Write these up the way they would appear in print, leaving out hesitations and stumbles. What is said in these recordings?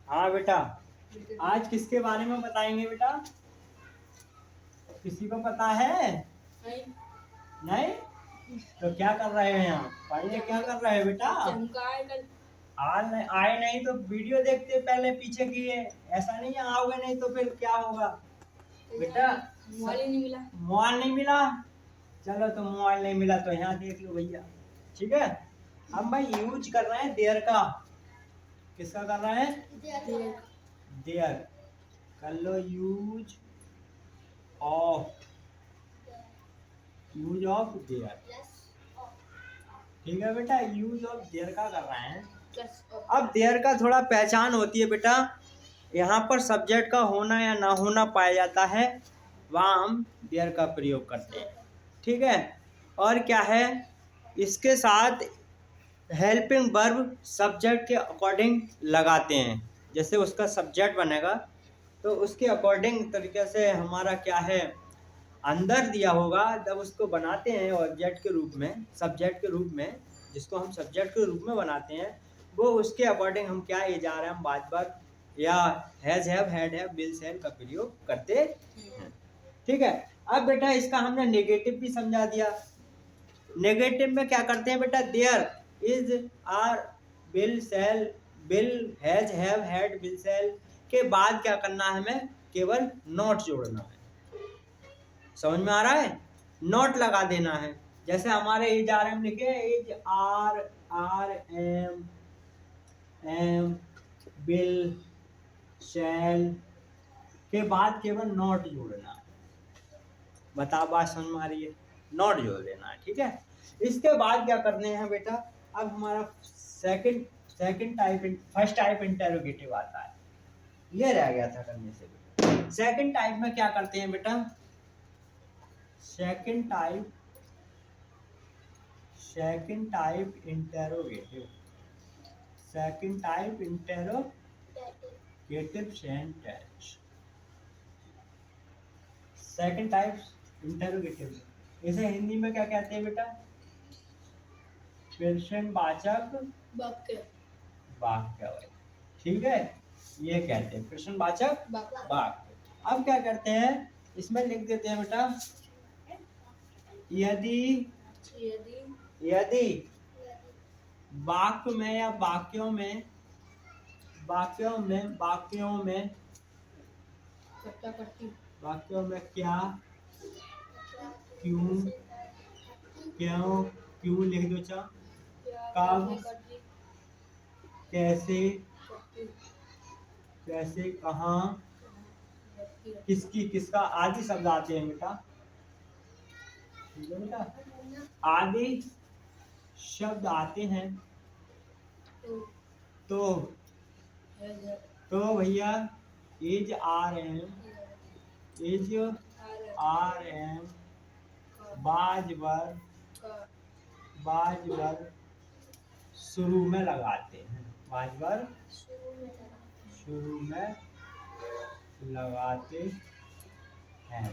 हाँ बेटा, आज किसके बारे में बताएंगे बेटा? किसी को पता है? नहीं? तो क्या कर रहे हैं यहाँ? पढ़ने क्या कर रहे हैं बेटा? आए नहीं तो वीडियो देखते पहले पीछे की है। ऐसा नहीं है आओगे नहीं तो फिर क्या होगा बेटा? मोबाइल नहीं मिला। चलो तो मोबाइल नहीं मिला तो यहाँ देख लो भैया, ठीक है। हम भाई यूज कर रहे हैं देयर का। किसका कर रहे हैं? देयर। कर लो यूज ऑफ देयर, ठीक है बेटा। यूज ऑफ देयर का कर रहे हैं। अब देयर का थोड़ा पहचान होती है बेटा, यहाँ पर सब्जेक्ट का होना या ना होना पाया जाता है, वहाँ हम देयर का प्रयोग करते हैं, ठीक है। और क्या है, इसके साथ हेल्पिंग वर्ब सब्जेक्ट के अकॉर्डिंग लगाते हैं। जैसे उसका सब्जेक्ट बनेगा तो उसके अकॉर्डिंग तरीके से हमारा क्या है, अंदर दिया होगा जब उसको बनाते हैं ऑब्जेक्ट के रूप में, सब्जेक्ट के रूप में, जिसको हम सब्जेक्ट के रूप में बनाते हैं, वो उसके अकॉर्डिंग हम क्या ये जा रहे हैं, हम बात बात या has have had have will शैल का प्रयोग करते हैं, ठीक है। अब बेटा इसका हमने नेगेटिव भी समझा दिया। नेगेटिव में क्या करते हैं बेटा, there is are will shall, will has have had will shall के बाद क्या करना है, हमें केवल नॉट जोड़ना है। समझ में आ रहा है? नॉट लगा देना है। जैसे हमारे इज आर एम लिखे, is are are am will shall के बाद केवल नॉट जोड़ना है। बताओ बात समझ में आ रही है? नॉट जोड़ देना है, ठीक है। इसके बाद क्या करने हैं बेटा, अब हमारा second type, first type interrogative आता है, ये रह गया था करने से बेटा। सेकंड टाइप में क्या करते हैं बेटा, second type interrogative, second type interrogative sentence, second type interrogative, इसे हिंदी में क्या कहते हैं बेटा, प्रश्नवाचक वाक्य, ठीक है, ये कहते हैं प्रश्नवाचक वाक्य। अब क्या करते हैं, इसमें लिख देते हैं बेटा, यदि वाक्य में या वाक्यों में क्या, क्यों लिख दो, कब, कैसे, कहाँ, किसका आदि शब्द आते हैं बेटा, ठीक है बेटा, आदि शब्द आते हैं तो भैया इज आर एम बाजवर शुरू में लगाते हैं, बाजवर शुरू में लगाते हैं।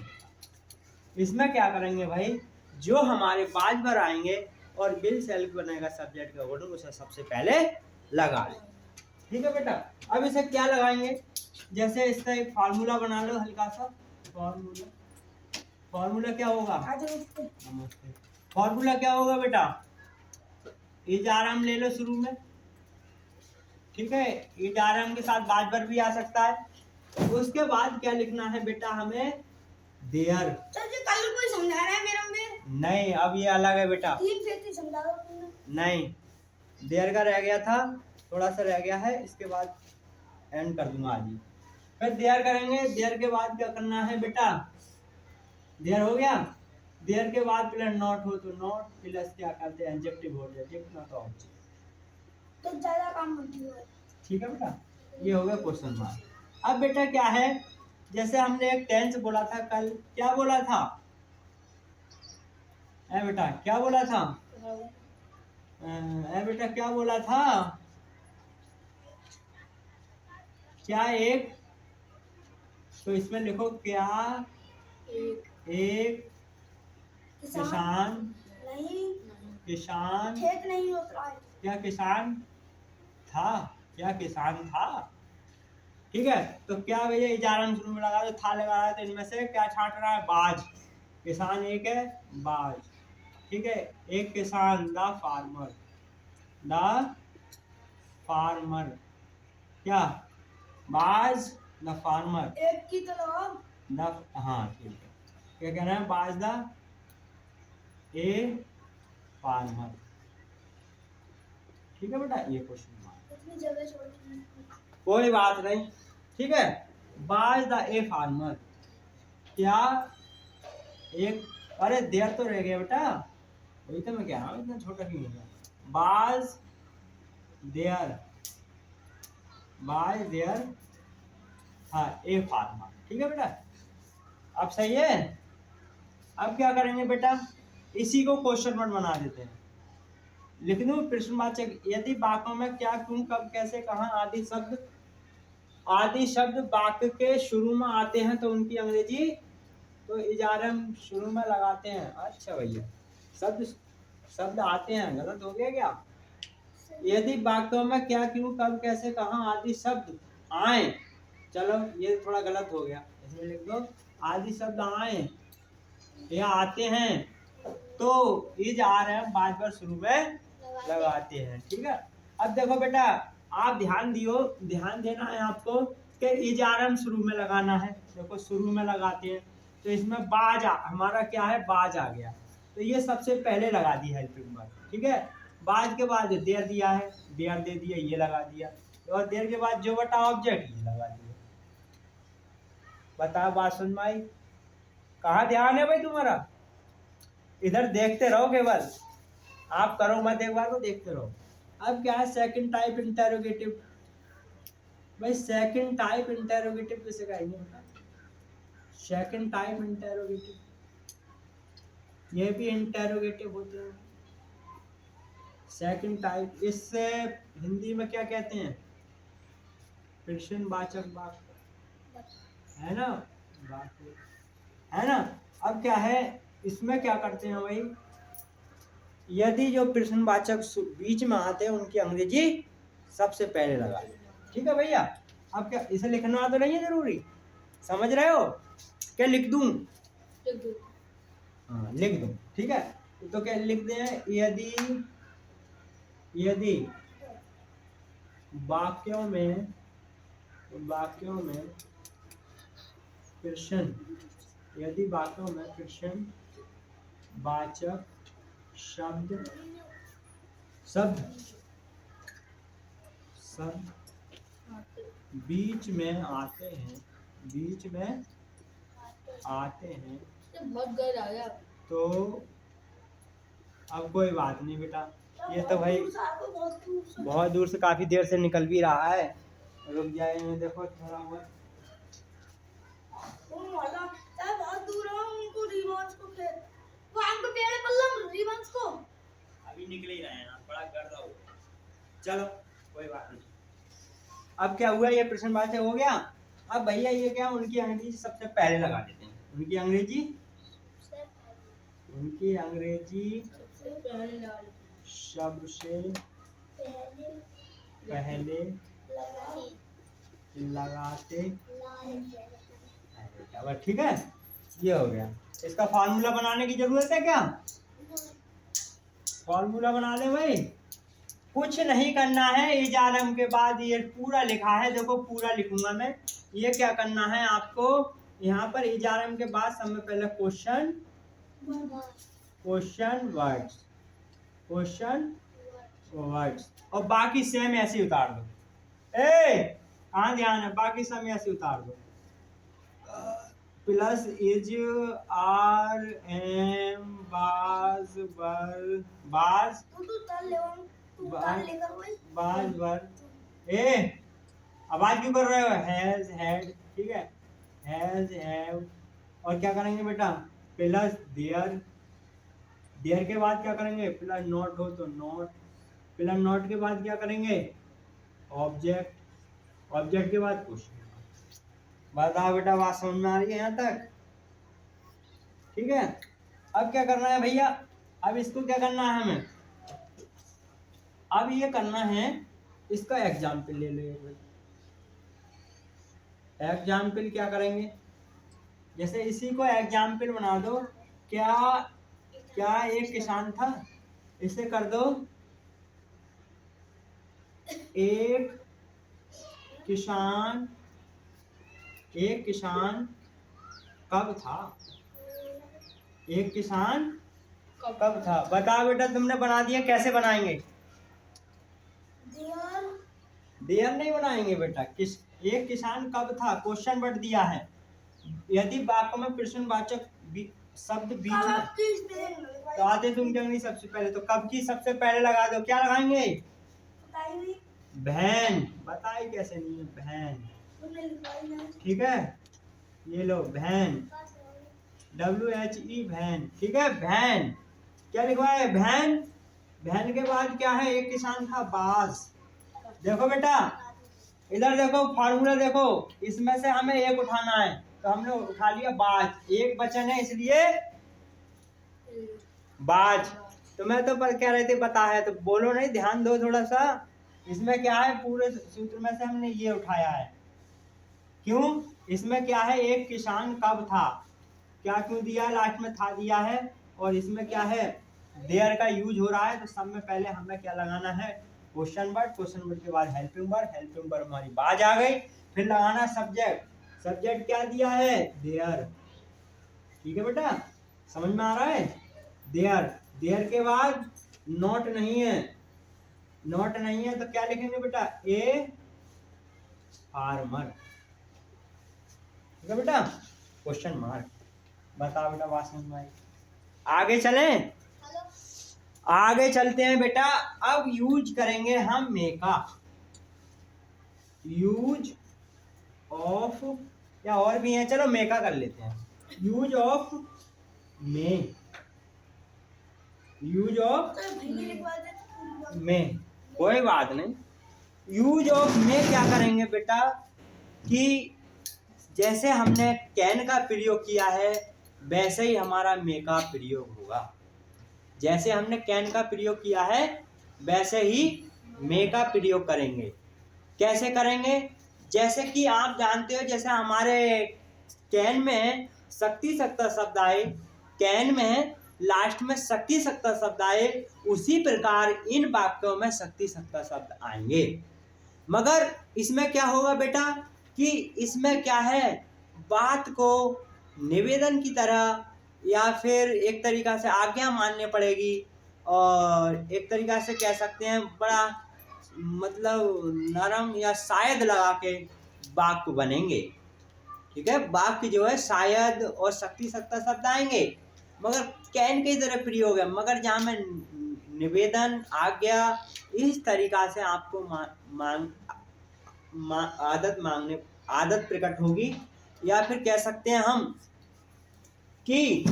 इसमें क्या करेंगे भाई, जो हमारे बाजवर आएंगे और बिल सेल बनेगा सब्जेक्ट का अकॉर्डिंग, उसे सबसे पहले लगा लें, ठीक है बेटा। अब इसे क्या लगाएंगे, जैसे इसका एक फार्मूला बना लो, हल्का सा फार्मूला क्या होगा, नमस्ते। फार्मूला क्या होगा बेटा, इज आराम ले लो शुरू में, ठीक है, इज आराम के साथ बाजवर भी आ सकता है। उसके बाद क्या लिखना है बेटा, हमें देयर। कल कोई समझा रहा है मेरा में? नहीं, अब ये अलग है बेटा, समझा दो। नहीं, देयर का रह गया था, थोड़ा सा रह गया है, इसके बाद एंड कर दूंगा आज ही। फिर देयर करेंगे, देयर के बाद क्या करना है बेटा, देयर हो गया, देयर के बाद प्लस नॉट हो तो नॉट, प्लस क्या करते हैं एडजेक्टिव हो जाए, एडजेक्टिव ना तो ऑब्जेक्ट, तो ज्यादा काम होती है, ठीक है बेटा। ये हो गया क्वेश्चन मार्क। अब बेटा क्या है, जैसे हमने एक टेंस बोला था कल, क्या बोला था बेटा, क्या बोला था बेटा, क्या बोला था, क्या एक, तो इसमें लिखो क्या एक किसान नहीं, किसान खेत नहीं होता है, क्या किसान था, क्या किसान था। ठीक है, तो क्या भैया इजारा शुरू में लगा तो था लगा रहा है, तो इनमें से क्या छांट रहा है, बाज। किसान एक है, बाज। ठीक है, एक किसान द फार्मर, द फार्मर, क्या बाज द फार्मर, एक की तरह द, हाँ ठीक है, क्या कह रहे हैं, बाज द ए फार्मर। ठीक है बेटा, ये क्वेश्चन इतनी जगह छोड़ दी। कोई बात नहीं। ठीक है, बाज द ए फार्मर, क्या एक, अरे देर तो रह गया बेटा, वही तो मैं कह रहा हूँ, इतना छोटा क्यों हो गया। बाज देयर, बाज देयर, हाँ ए फार्मर। ठीक है बेटा, अब सही है। अब क्या करेंगे बेटा, इसी को क्वेश्चन वर्ड बना देते हैं। लिख दूं प्रश्नवाचक, यदि वाक्यों में क्या, क्यों, कब, कैसे, कहाँ आदि शब्द वाक्य के शुरू में आते हैं तो उनकी अंग्रेजी, तो इजारे हम शुरू में लगाते हैं। अच्छा भैया, शब्द शब्द आते हैं, गलत हो गया क्या। यदि वाक्यों में क्या, क्यों, कब, कैसे, कहाँ आदि शब्द आए, चलो ये थोड़ा गलत हो गया, इसमें लिख दो आदि शब्द आए या आते हैं तो इज आ रहे हैं बाद पर शुरू में लगाते हैं। ठीक है, अब देखो बेटा, आप ध्यान दियो, ध्यान देना है आपको कि इज आ रहा शुरू में लगाना है। देखो शुरू में लगाते हैं तो इसमें बाज हमारा क्या है, बाज आ गया, तो ये सबसे पहले लगा दी हेल्पिंग वर्ब। ठीक है, बाज के बाद देर दिया है, देर दे दिया, ये लगा दिया, और देर के बाद जो बटा ऑब्जेक्ट, ये लगा दिया। बताओ बात सुन भाई, कहाँ ध्यान है भाई तुम्हारा, इधर देखते रहो केवल, आप करो मत, एक बार को देखते रहो। अब क्या है, सेकंड टाइप इंटेरोगेटिव। भाई सेकंड टाइप इंटेरोगेटिव किसे कहेंगे बेटा, सेकंड टाइप इंटेरोगेटिव, ये भी इंटेरोगेटिव होते हैं। सेकंड टाइप, इससे हिंदी में क्या कहते हैं, प्रश्नवाचक वाक्य, है ना, वाक्य, है ना। अब क्या है, इसमें क्या करते हैं भाई, यदि जो प्रश्नवाचक बीच में आते हैं उनकी अंग्रेजी सबसे पहले लगा। ठीक है भैया, अब क्या इसे लिखना तो नहीं है जरूरी, समझ रहे हो, क्या लिख दूं, हाँ लिख दूं। ठीक है, तो क्या लिख दें, यदि, यदि वाक्यों में प्रश्न, यदि वाक्यों में प्रश्न वाचक शब्द बीच में आते हैं, बीच में आते हैं, तो अब कोई बात नहीं बेटा, ये तो भाई बहुत दूर से काफी देर से निकल भी रहा है, रुक जाए, देखो थोड़ा बहुत अभी निकल ही रहे हैं, बड़ा गर्दा हो गया। चलो कोई बात नहीं। अब क्या हुआ, ये प्रश्नवाचक हो गया। अब भैया ये क्या, उनकी अंग्रेजी सबसे पहले लगा देते हैं, उनकी अंग्रेजी सबसे पहले लगाते हैं। ठीक है, ये हो गया। इसका फार्मूला बनाने की जरूरत है क्या, फार्मूला बना ले भाई, कुछ नहीं करना है। इजारम के बाद ये पूरा लिखा है, देखो पूरा लिखूंगा मैं, ये क्या करना है आपको, यहाँ पर इजारम के बाद सब में पहले क्वेश्चन वर्ड्स, और बाकी सेम ऐसे ही उतार दो। कहाँ ध्यान है, बाकी सब ऐसे उतार दो, प्लस इज आर एम बाज बर बाज बाज बर आवाज क्यों कर रहे हो, हैज हैड। ठीक है, हैज हैव, और क्या करेंगे बेटा, प्लस देयर, देयर के बाद क्या करेंगे, प्लस नॉट हो तो नॉट, प्लस नॉट के बाद क्या करेंगे, ऑब्जेक्ट, ऑब्जेक्ट के बाद क्वेश्चन। बताओ बेटा, बात समझ में आ रही है यहाँ तक। ठीक है, अब क्या करना है भैया, अब इसको क्या करना है हमें, अब ये करना है इसका एग्जाम्पल ले लो एक बार। एग्जाम्पल क्या करेंगे, जैसे इसी को एग्जाम्पल बना दो। क्या क्या एक किसान था, इसे कर दो एक किसान, एक किसान कब था, एक किसान कब था। बताओ बेटा, तुमने बना दिया, कैसे बनाएंगे? देयर देयर नहीं बनाएंगे बेटा, एक किसान कब था, क्वेश्चन वर्ड दिया है। यदि वाक्य में प्रश्नवाचक शब्द बीच में, कब की स्पेलिंग तो आते तुम क्यों नहीं सबसे पहले, तो कब की सबसे पहले लगा दो। क्या लगाएंगे? बताइए। वैन। बताई कैसे नहीं है, वैन। तुमने लिखवाई ना। ठीक है, ये लो वैन, WHE वैन। ठीक है, वैन क्या लिखवाया है, वैन। वैन के बाद क्या है, एक किसान था बाज। देखो बेटा, इधर देखो फार्मूला देखो, इसमें से हमें एक उठाना है, तो हमने उठा लिया बाज, एक वचन है इसलिए बाज। तो मैं तो पर कह रहे थे बता है, तो बोलो नहीं, ध्यान दो थोड़ा सा। इसमें क्या है, पूरे सूत्र में से हमने ये उठाया है। क्यों? इसमें क्या है, एक किसान कब था, क्या क्यों दिया है, लास्ट में था दिया है। और इसमें क्या है, देयर का यूज हो रहा है, तो सब में पहले हमें क्या लगाना है, क्वेश्चन वर्ड। क्वेश्चन वर्ड के बाद हेल्पिंग वर्ड, हेल्पिंग वर्ड हमारी बाज आ गई। फिर लगाना सब्जेक्ट, सब्जेक्ट क्या दिया है, देयर। ठीक है बेटा, समझ में आ रहा है, देयर। देयर के बाद नॉट नहीं है, नॉट नहीं है तो क्या लिखेंगे बेटा, ए फार्मर। ठीक है बेटा, क्वेश्चन मार्क। बताओ बेटा, बात समझ में आई? आगे चलें, आगे चलते हैं बेटा। अब यूज करेंगे हम मे का, यूज ऑफ, या और भी है, चलो मे का कर लेते हैं। Use of May, use of तो भैया लिखवा दे तो पूरी बात। मे, कोई बात नहीं। यूज ऑफ मे क्या करेंगे बेटा, कि जैसे हमने कैन का प्रयोग किया है, वैसे ही हमारा मे का प्रयोग होगा। जैसे हमने कैन का प्रयोग किया है, वैसे ही मे का प्रयोग करेंगे। कैसे करेंगे? जैसे कि आप जानते हो, जैसे हमारे कैन में शक्ति सत्ता शब्द आए, कैन में लास्ट में शक्ति सत्ता शब्द आए, उसी प्रकार इन वाक्यों में शक्ति सत्ता शब्द आएंगे। मगर इसमें क्या होगा बेटा, कि इसमें क्या है, बात को निवेदन की तरह या फिर एक तरीका से आज्ञा माननी पड़ेगी, और एक तरीका से कह सकते हैं बड़ा मतलब नरम या शायद लगा के वाक्य बनेंगे। ठीक है, वाक्य जो है शायद और शक्ति सत्ता शब्द आएंगे, मगर कैन के तरह प्रयोग है, मगर जहाँ में निवेदन आज्ञा इस तरीका से आपको आदत प्रकट होगी। या फिर कह सकते हैं हम कि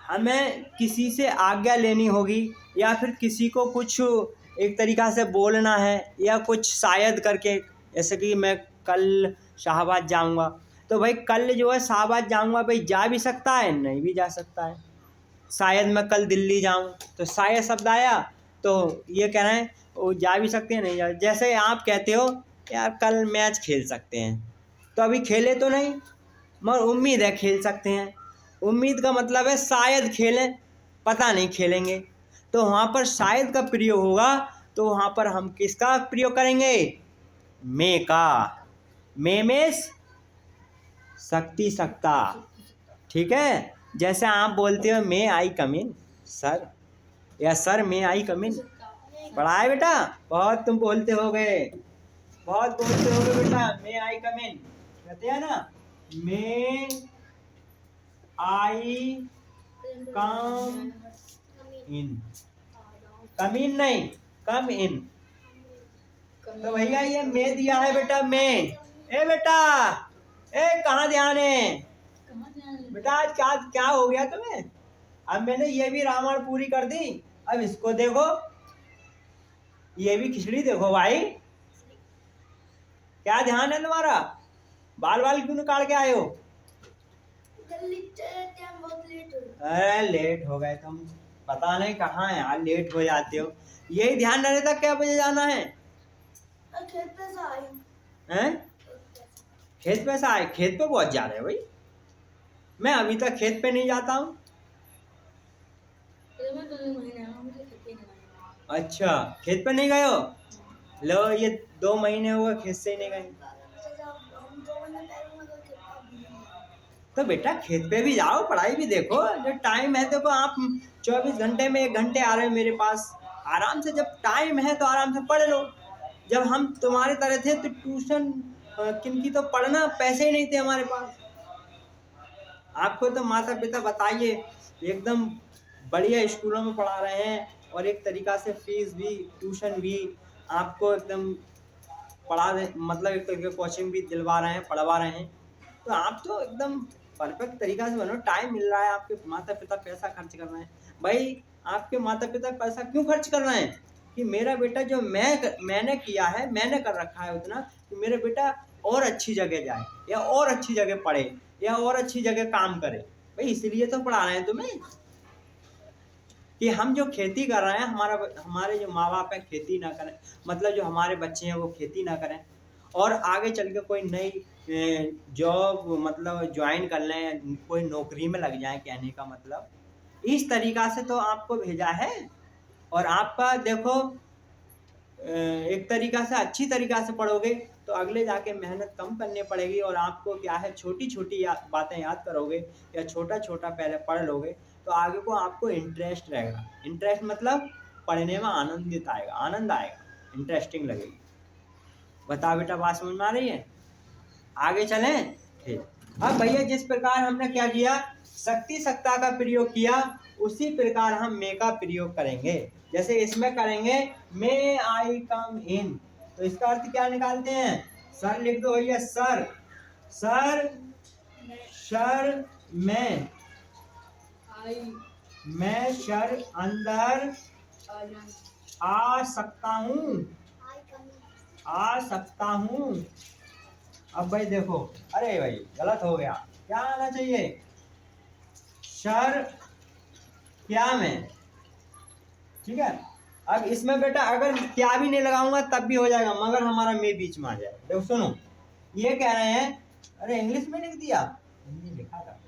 हमें किसी से आज्ञा लेनी होगी, या फिर किसी को कुछ एक तरीका से बोलना है, या कुछ शायद करके, जैसे कि मैं कल शाहबाद जाऊंगा, तो भाई कल जो है शाहबाद जाऊंगा, भाई जा भी सकता है, नहीं भी जा सकता है। शायद मैं कल दिल्ली जाऊं, तो शायद शब्द आया, तो ये कह रहे हैं वो जा भी सकते हैं, नहीं जा। जैसे आप कहते हो यार कल मैच खेल सकते हैं, तो अभी खेले तो नहीं, मगर उम्मीद है खेल सकते हैं। उम्मीद का मतलब है शायद खेलें, पता नहीं खेलेंगे, तो वहाँ पर शायद का प्रयोग होगा। तो वहाँ पर हम किसका प्रयोग करेंगे, मे का। मे में शक्ति सकता। ठीक है, जैसे आप बोलते हो मे आई कम इन सर, या सर मे आई कम इन। पढ़ा है बेटा, बहुत तुम बोलते हो गए, बहुत बोलते हो गए बेटा, मे आई कम इन कहते हैं ना, मे आई कम इन, कम इन नहीं, कम इन। तो भैया ये मे दिया है बेटा, मे। ए बेटा, ए कहाँ ध्यान है बेटा, आज क्या क्या हो गया तुम्हें? अब मैंने ये भी रामायण पूरी कर दी, अब इसको देखो, ये भी खिचड़ी देखो भाई। क्या ध्यान है तुम्हारा? बाल बाल क्यों निकाल के आए हो? जल्दी टाइम बहुत लेट हो। अरे लेट हो गए तुम, पता नहीं कहाँ है यार, लेट हो जाते हो। यही ध्यान न रहता क्या बजे जाना है? खेत पे से आई। हैं? खेत पे से आए? खेत पे बहुत जा रहे हो भाई। मैं अभी तक खेत पे नहीं जाता हूँ। अच्छा, खेत पे नहीं गए हो? लो, ये 2 महीने हुए खेत से ही नहीं गए। हम 2 महीने पहले मतलब खेत का भी। तो बेटा खेत पे भी जाओ, पढ़ाई भी देखो। जो टाइम है देखो, आप 24 घंटे में 1 घंटे आ रहे हो मेरे पास। आराम से, जब टाइम है तो आराम से पढ़ लो। जब हम तुम्हारे तरह थे तो ट्यूशन किनकी तो पढ़ना पैसे ही नहीं थे हमारे पास। आपको तो माता पिता बताइए एकदम बढ़िया स्कूलों में पढ़ा रहे हैं, और एक तरीका से फीस भी, ट्यूशन भी आपको एकदम पढ़ा रहे, मतलब एक तरीके कोचिंग भी दिलवा रहे हैं, पढ़वा रहे हैं। तो आप तो एकदम परफेक्ट तरीका से बनो। टाइम मिल रहा है, आपके माता पिता पैसा खर्च कर रहे हैं। भाई आपके माता पिता पैसा क्यों खर्च कर रहे हैं? कि मेरा बेटा जो मैंने किया है, मैंने कर रखा है उतना, कि मेरा बेटा और अच्छी जगह जाए, या और अच्छी जगह पढ़े, या और अच्छी जगह काम करे। भाई इसलिए तो पढ़ा रहे हैं तुम्हें। कि हम जो खेती कर रहे हैं, हमारे जो माँ बाप हैं खेती ना करें, मतलब जो हमारे बच्चे हैं वो खेती ना करें, और आगे चल के कोई नई जॉब मतलब ज्वाइन कर लें, कोई नौकरी में लग जाए, कहने का मतलब इस तरीका से तो आपको भेजा है। और आपका देखो एक तरीका से अच्छी तरीका से पढ़ोगे तो अगले जाके मेहनत कम करनी पड़ेगी, और आपको क्या है, छोटी छोटी बातें याद करोगे, या छोटा छोटा पहले पढ़ लोगे, तो आगे को आपको इंटरेस्ट रहेगा। इंटरेस्ट मतलब पढ़ने में आनंदित आएगा, आनंद आएगा, इंटरेस्टिंग लगेगी। बताओ बेटा, बात समझ में आ रही है? आगे चलें? ठीक। अब भैया जिस प्रकार हमने क्या किया, शक्ति सत्ता का प्रयोग किया, उसी प्रकार हम मे का प्रयोग करेंगे। जैसे इसमें करेंगे मे आई कम इन, तो इसका अर्थ क्या निकालते हैं? सर लिख दो भैया, सर, सर, सर मैं सर अंदर आ सकता हूँ, आ सकता हूँ। अब भाई देखो, अरे भाई गलत हो गया, क्या आना चाहिए? सर क्या में, ठीक है। अब इसमें बेटा अगर क्या भी नहीं लगाऊंगा तब भी हो जाएगा, मगर हमारा मे बीच में आ जाए। देखो सुनो, ये कह रहे हैं, अरे इंग्लिश में लिख दिया, हिंदी लिखा था,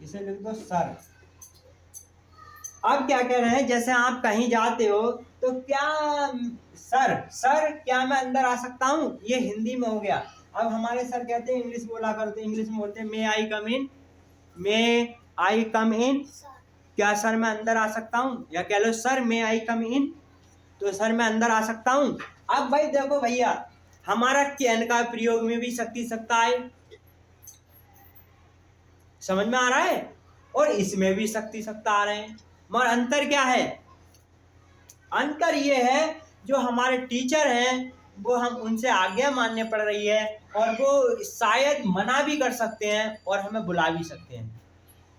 इसे लिख दो सर। अब क्या कह रहे हैं, जैसे आप कहीं जाते हो तो क्या सर, सर क्या मैं अंदर आ सकता हूँ, ये हिंदी में हो गया। अब हमारे सर कहते हैं इंग्लिश बोला करते, इंग्लिश में बोलते हैं मे आई कम इन, मे आई कम इन, क्या सर मैं अंदर आ सकता हूँ, या कह लो सर मे आई कम इन, तो सर मैं अंदर आ सकता हूँ। अब भाई देखो भैया, हमारा कैन का प्रयोग में भी शक्ति सत्ता है, समझ में आ रहा है, और इसमें भी शक्ति सत्ता आ रहे हैं, मगर अंतर क्या है? अंतर ये है, जो हमारे टीचर हैं वो हम उनसे आज्ञा मानने पड़ रही है, और वो शायद मना भी कर सकते हैं और हमें बुला भी सकते हैं।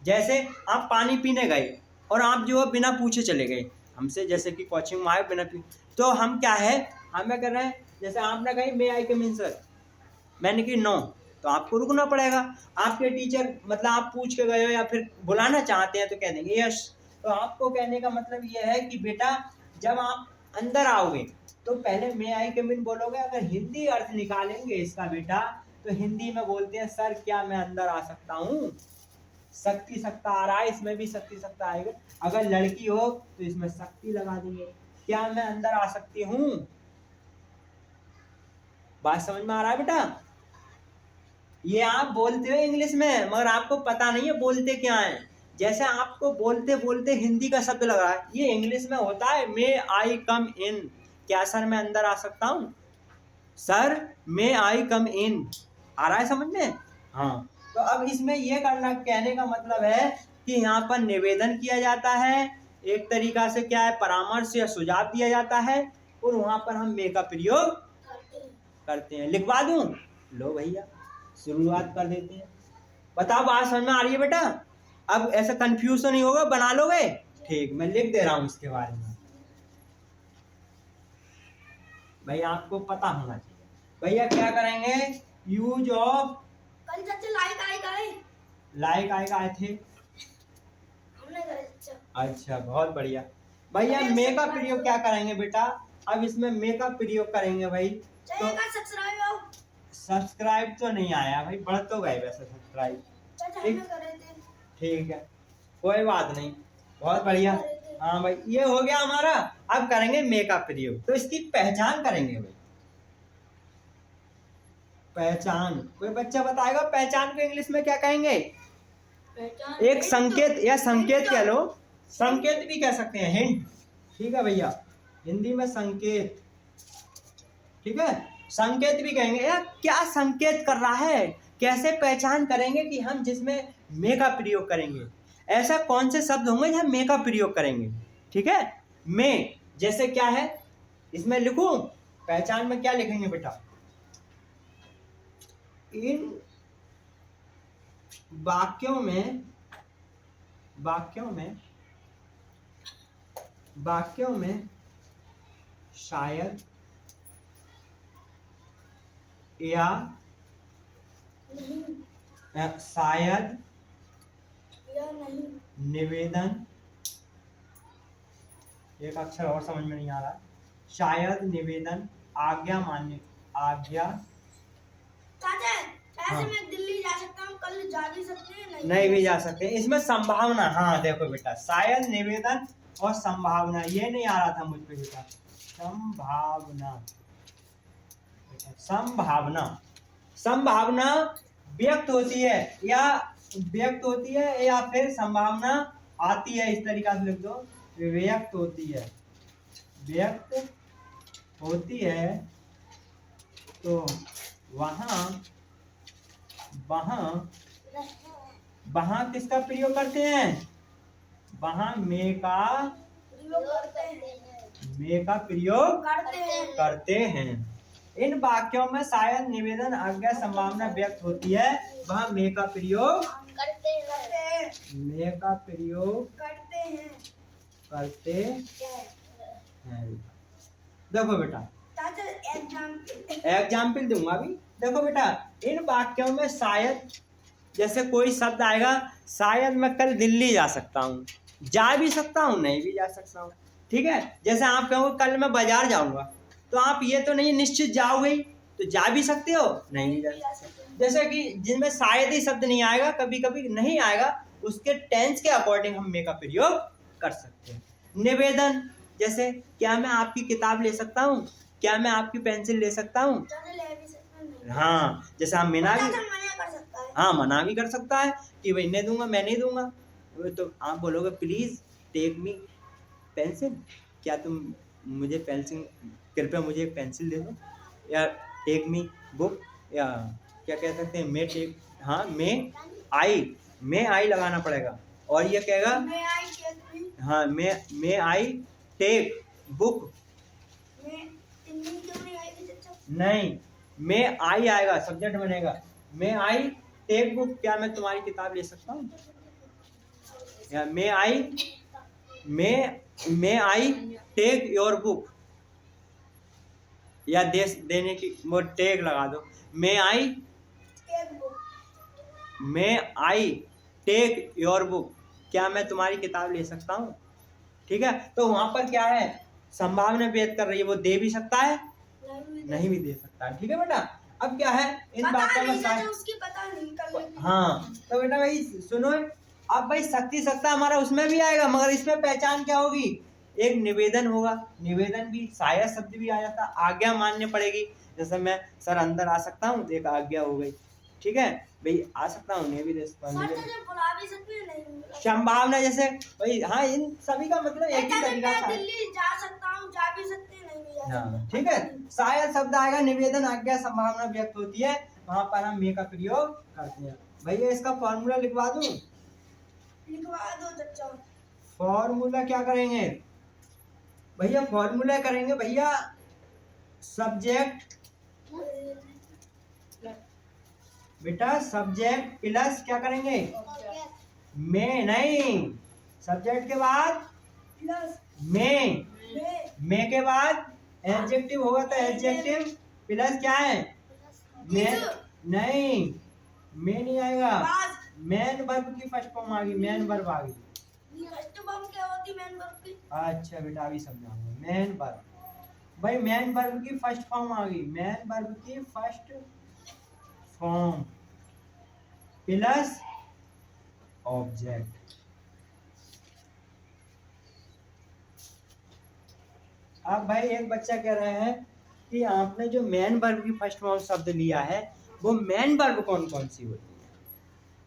जैसे आप पानी पीने गए और आप जो बिना पूछे चले गए हमसे, जैसे कि कोचिंग में आए बिना तो हम क्या है, हमें कर रहे हैं, जैसे आपने कही मे आई कम इन सर, मैंने की नो, तो आपको रुकना पड़ेगा। आपके टीचर मतलब आप पूछ के गए हो या फिर बुलाना चाहते हैं तो कह देंगे यस। तो आपको कहने का मतलब ये है कि बेटा जब आप अंदर आओगे तो पहले मे आई कम इन बोलोगे। अगर हिंदी अर्थ निकालेंगे इसका बेटा, तो हिंदी में बोलते हैं सर क्या मैं अंदर आ सकता हूँ। शक्ति सत्ता आ रहा है, इसमें भी शक्ति सत्ता आएगा। अगर लड़की हो तो इसमें शक्ति लगा देंगे, क्या मैं अंदर आ सकती हूँ। बात समझ में आ रहा है बेटा? ये आप बोलते हो इंग्लिश में, मगर आपको पता नहीं है बोलते क्या है। जैसे आपको बोलते बोलते हिंदी का शब्द लग रहा है, ये इंग्लिश में होता है मे आई कम इन, क्या सर मैं अंदर आ सकता हूँ, सर मे आई कम इन, आ रहा है समझ में? हाँ, तो अब इसमें ये करना, कहने का मतलब है कि यहाँ पर निवेदन किया जाता है, एक तरीका से क्या है, परामर्श या सुझाव दिया जाता है, और वहां पर हम मे का प्रयोग करते हैं। लिखवा दूं? लो भैया शुरुआत कर देते हैं। बताओ बात समझ में आ रही है बेटा? अब ऐसा कंफ्यूज तो नहीं होगा, बना लोगे? ठीक, मैं लिख दे रहा हूं इसके बारे में, भाई आपको पता होना चाहिए। भैया क्या करेंगे, यूज ऑफ, कल चाचा लाइक आए गए, लाइक आए थे, हमने गए चाचा अच्छा, बहुत बढ़िया भैया। मे का प्रयोग क्या करेंगे बेटा? अब इसमें मे का प्रयोग करेंगे भाई। तो सब्सक्राइब तो नहीं आया भाई, बढ़ तो गए वैसे सब्सक्राइब। ठीक है, कोई बात नहीं, बहुत बढ़िया। हाँ भाई, ये हो गया हमारा। अब करेंगे मे का प्रयोग, तो इसकी पहचान करेंगे भाई। पहचान, कोई बच्चा बताएगा पहचान को इंग्लिश में क्या कहेंगे? एक संकेत या संकेत कह लो, संकेत भी कह सकते हैं, हिंट। ठीक है भैया, हिंदी में संकेत। ठीक है, संकेत भी कहेंगे। यार क्या संकेत कर रहा है, कैसे पहचान करेंगे कि हम जिसमें मे का प्रयोग करेंगे, ऐसा कौन से शब्द होंगे जहाँ मे का प्रयोग करेंगे। ठीक है, मे जैसे क्या है इसमें लिखूं, पहचान में क्या लिखेंगे बेटा? इन वाक्यों में शायद या शायद निवेदन, एक अक्षर और समझ में नहीं आ रहा, शायद निवेदन, आज्ञा मान्य, आज्ञा। हाँ। मैं दिल्ली जा सकता हूँ, कल जा भी सकते हैं, नहीं भी जा सकते। इसमें संभावना, हाँ देखो बेटा, शायद निवेदन और संभावना, ये नहीं आ रहा था मुझ पे बेटा। संभावना व्यक्त होती है या फिर संभावना आती है, इस तरीका से लिख दो, व्यक्त होती है। तो वहां किसका प्रयोग करते हैं? वहां मे का प्रयोग करते हैं। इन वाक्यों में शायद निवेदन, आज्ञा, संभावना व्यक्त होती है, वहां मे का प्रयोग करते हैं। देखो बेटा, एग्जाम्पल दूंगा अभी। देखो बेटा, इन वाक्यों में शायद, जैसे कोई शब्द आएगा, शायद मैं कल दिल्ली जा सकता हूँ, जा भी सकता हूँ, नहीं भी जा सकता हूँ। ठीक है, जैसे आप कहोगे कल मैं बाजार जाऊंगा, तो आप ये तो नहीं निश्चित जाओगे, तो जा भी सकते हो, नहीं भी जा सकते। जैसे कि जिनमें शायद ही शब्द नहीं आएगा, कभी कभी नहीं आएगा, उसके टेंस के अकॉर्डिंग हम मे का प्रयोग कर सकते हैं। निवेदन, जैसे क्या मैं आपकी किताब ले सकता हूँ, क्या मैं आपकी पेंसिल ले सकता हूँ। हाँ, जैसे हम मना भी कर सकता है कि भाई नहीं दूंगा, मैं नहीं दूंगा। तो आप बोलोगे प्लीज टेक मी पेंसिल, क्या तुम मुझे पेंसिल, कृपया मुझे एक पेंसिल दे दो, या टेक मी बुक, या क्या कह सकते हैं, मे टेक, हाँ मे आई लगाना पड़ेगा। और ये कहेगा हाँ मे आई टेक बुक, नहीं मे आई आएगा, सब्जेक्ट बनेगा। मे आई टेक बुक, क्या मैं तुम्हारी किताब ले सकता हूँ। या मे आई टेक योर बुक, या देने की वो टेक लगा दो। मे आई टेक योर बुक, क्या मैं तुम्हारी किताब ले सकता हूँ। ठीक है, तो वहां पर क्या है, संभावना व्यक्त कर रही है, वो दे भी सकता है, नहीं भी दे सकता है। ठीक है बेटा, अब क्या है इन बातों में हाँ, तो बेटा भाई सुनो, अब भाई शक्ति सत्ता हमारा उसमें भी आएगा, मगर इसमें पहचान क्या होगी, एक निवेदन होगा, निवेदन भी शायद शब्द भी आ जाता, आज्ञा माननी पड़ेगी। जैसे मैं सर अंदर आ सकता हूँ, एक आज्ञा हो गई। ठीक है भाई, आ सकता हूँ, नहीं भी दे सकता हूँ। संभावना जैसे भाई, हाँ इन सभी का मतलब एक ही तरीका था, दिल्ली जा सकता हूँ, जा भी सकते हैं, नहीं भी जा सकते। ठीक है, शायद शब्द आएगा, निवेदन, आज्ञा, संभावना व्यक्त होती है, वहां पर हम मे का प्रयोग करते हैं। भैया इसका फॉर्मूला लिखवा दूं? लिखवा दो चाचा। फॉर्मूला क्या करेंगे भैया? फॉर्मूला करेंगे भैया, सब्जेक्ट बेटा, सब्जेक्ट प्लस क्या करेंगे, में नहीं, सब्जेक्ट के बाद में के बाद एडजेक्टिव होगा, तो एडजेक्टिव प्लस क्या है, नहीं, में नहीं आएगा, मैन वर्ब की फर्स्ट फॉर्म आ गई, मैन वर्ब आ गई। फर्स्ट फॉर्म क्या होती मैन वर्ब की? अच्छा बेटा अभी समझाऊंगा। मैन वर्ब, भाई मैन वर्ब की फर्स्ट फॉर्म आ गई। मैन वर्ब की फर्स्ट फॉर्म प्लस ऑब्जेक्ट। अब भाई एक बच्चा कह रहे हैं कि आपने जो मैन वर्ब की फर्स्ट फॉर्म शब्द लिया है वो मैन वर्ब कौन कौन सी होती है?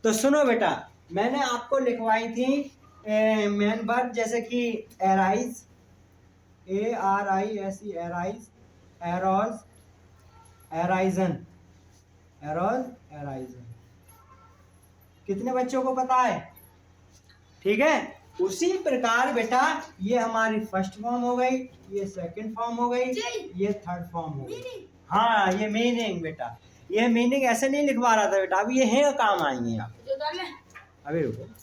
तो सुनो बेटा, मैंने आपको लिखवाई थी मैन वर्ब, जैसे कि arise, ARISE, arise, arose, arisen, arose, arisen. कितने बच्चों को पता है? ठीक है, उसी प्रकार बेटा ये हमारी फर्स्ट फॉर्म हो गई, ये सेकंड फॉर्म हो गई, ये थर्ड फॉर्म हो गई। हाँ ये मीनिंग बेटा, ये मीनिंग ऐसे नहीं लिखवा रहा था बेटा, अब ये है काम आएंगे आप। अभी रुको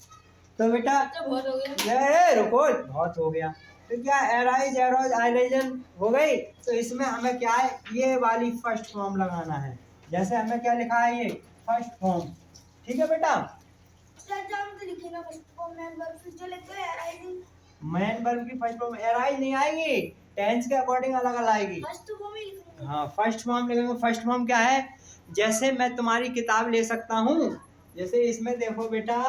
तो बेटा, बहुत हो गया। ये रुको, बहुत हो गया। तो क्या एराइज, एरोज, आइलेजन हो गई। तो इसमें हमें क्या है, ये वाली फर्स्ट फॉर्म लगाना है। जैसे हमें क्या लिखा है, ये फर्स्ट फॉर्म। ठीक है बेटा, मैन वर्ब की फर्स्ट फॉर्म एराइज नहीं आएगी, टेंस के अकॉर्डिंग अलग अलग आएगी। हाँ फर्स्ट फॉर्म लिखेंगे। फर्स्ट फॉर्म क्या है, जैसे मैं तुम्हारी किताब ले सकता हूँ, जैसे इसमें देखो बेटा,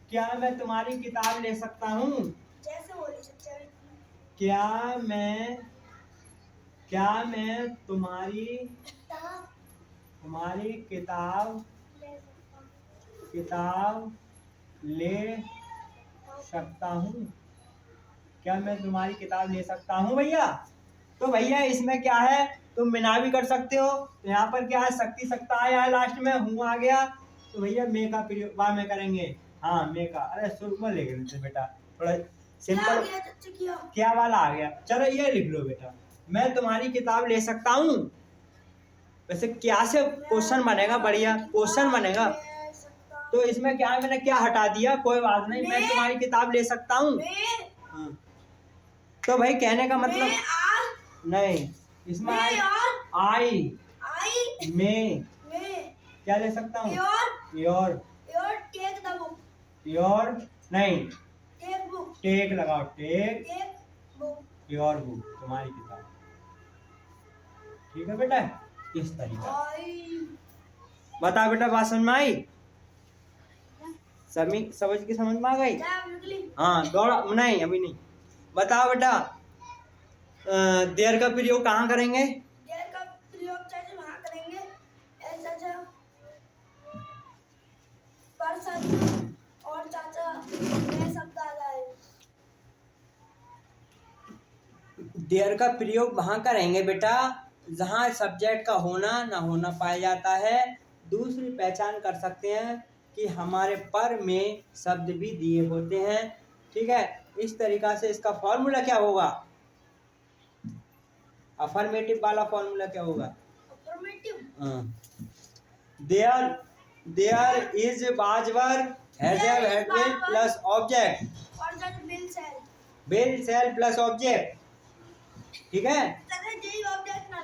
क्या मैं तुम्हारी किताब ले सकता हूँ, क्या मैं तुम्हारी किताब ले सकता हूँ, क्या मैं तुम्हारी किताब ले सकता हूँ भैया। तो भैया इसमें क्या है, तुम बिना भी कर सकते हो। तो यहाँ पर क्या है, शक्ति सकता आया है लास्ट में, हूँ आ गया, तो भैया मे का प्रयोग बाद में करेंगे। हाँ मे का, अरे शुरू में ले गए बेटा, थोड़ा सिंपल क्या वाला आ गया। चलो ये लिख लो बेटा, मैं तुम्हारी किताब ले सकता हूँ। वैसे क्या से क्वेश्चन बनेगा, बढ़िया क्वेश्चन बनेगा। तो इसमें क्या है, मैंने क्या हटा दिया, कोई बात नहीं, मैं तुम्हारी किताब ले सकता हूँ। हाँ। तो भाई कहने का मतलब नहीं, इसमें आई में क्या ले सकता हूँ, योर नहीं, टेक लगाओ, टेक योर बुक, तुम्हारी किताब। ठीक है बेटा, इस तरीके। बता बेटा, बात समझ में आई? समझ में आ गई? हाँ दौड़ा नहीं, अभी नहीं। बताओ बेटा, देयर का प्रयोग कहाँ करेंगे? देयर का प्रयोग चाचा वहाँ करेंगे, चाचा पर सच और चाचा ये शब्द आ जाए। देयर का प्रयोग वहाँ करेंगे बेटा जहाँ सब्जेक्ट का होना ना होना पाया जाता है। दूसरी पहचान कर सकते हैं कि हमारे पर में शब्द भी दिए होते हैं। ठीक है, इस तरीका से इसका फॉर्मूला क्या होगा, अफर्मेटिव वाला फॉर्मूला क्या होगा, there is base verb have plus object और बिल सेल प्लस ऑब्जेक्ट। ठीक है,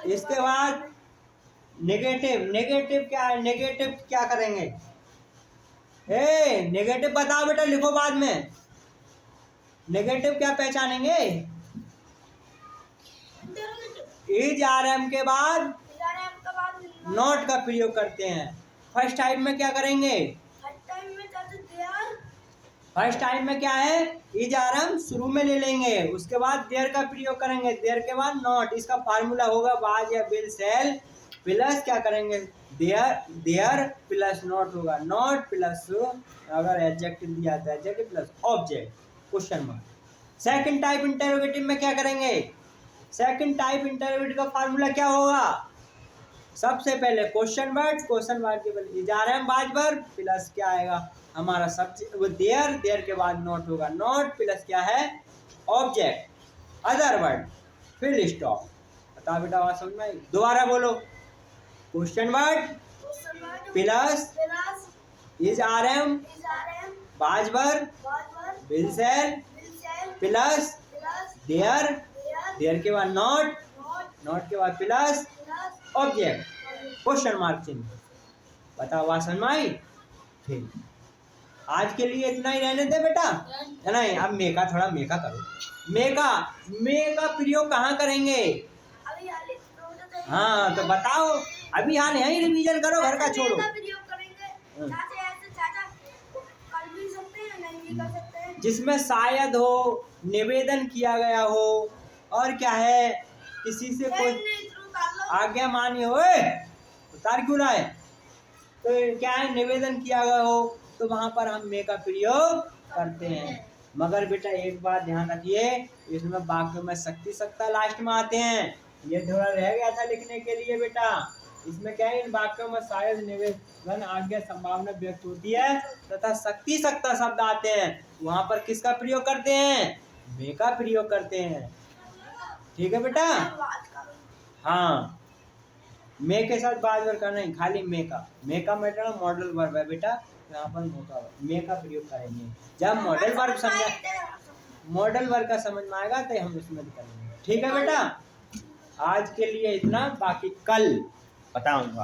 इसके बाद नेगेटिव क्या है, नेगेटिव क्या करेंगे, नेगेटिव बताओ बेटा, लिखो बाद में। नेगेटिव क्या पहचानेंगे, इज RM के बाद नॉट का प्रयोग करते हैं। फर्स्ट टाइम में क्या करेंगे, फर्स्ट टाइम में क्या है, इज RM शुरू में ले लेंगे, उसके बाद देयर का प्रयोग करेंगे, देयर के बाद नॉट। इसका फार्मूला होगा बाज या बिल सेल प्लस क्या करेंगे, देयर प्लस नॉट होगा, नॉट प्लस अगर एडजेक्टिव दिया था adjective plus object, question mark. Second type interrogative में क्या करेंगे, सेकंड टाइप इंटरोगेटिव का फार्मूला क्या होगा, सबसे पहले क्वेश्चन वर्ड के बाद इज RM बाजवर प्लस क्या आएगा हमारा सब्जेक्ट, वो देयर के बाद नॉट होगा, नॉट प्लस क्या है ऑब्जेक्ट अदर वर्ड, फिर स्टॉप। बता बेटा बात समझ में आई? दोबारा बोलो, question word plus is RM base verb बिल सेल प्लस देयर के बाद नॉट के बाद प्लस ऑब्जेक्ट, क्वेश्चन मार्क चिन्ह। बताओ बात समझ में आई? ठीक। आज के लिए इतना ही रहने दे बेटा। नहीं, अब मेका थोड़ा मेका करो। मेका मेका प्रयोग कहाँ करेंगे? अभी हाल हाँ तो बताओ, अभी हाल यही रिवीजन करो, घर का छोड़ो। प्रयोग करेंगे चाचा, ऐसे चाचा कर भी सकते हैं, नहीं भी कर सकते हैं। जिसमें शायद हो, निवेदन किया गया हो, और क्या है, किसी से कोई आज्ञा मानी हो। उतार क्यों रहा है? तो क्या है, निवेदन किया गया हो, तो वहां पर हम मे का प्रयोग करते हैं। मगर बेटा एक बात ध्यान रखिए, इसमें वाक्य में शक्ति सत्ता लास्ट में आते हैं। ये थोड़ा रह गया था लिखने के लिए बेटा। इसमें क्या है, इन वाक्यों में शायद, निवेदन, आज्ञा, संभावना व्यक्त होती है तथा शक्ति सत्ता शब्द आते हैं। वहां पर किसका प्रयोग करते हैं? मे का प्रयोग करते हैं। ठीक है बेटा। हाँ, मे के साथ बाद वर्ग करना है, खाली मे का मतलब मॉडल वर्ब है बेटा। यहाँ पर मे का प्रयोग करेंगे। जब मॉडल वर्ग का समझ में आएगा तो हम उसमें करेंगे। ठीक है बेटा, आज के लिए इतना, बाकी कल बताऊंगा।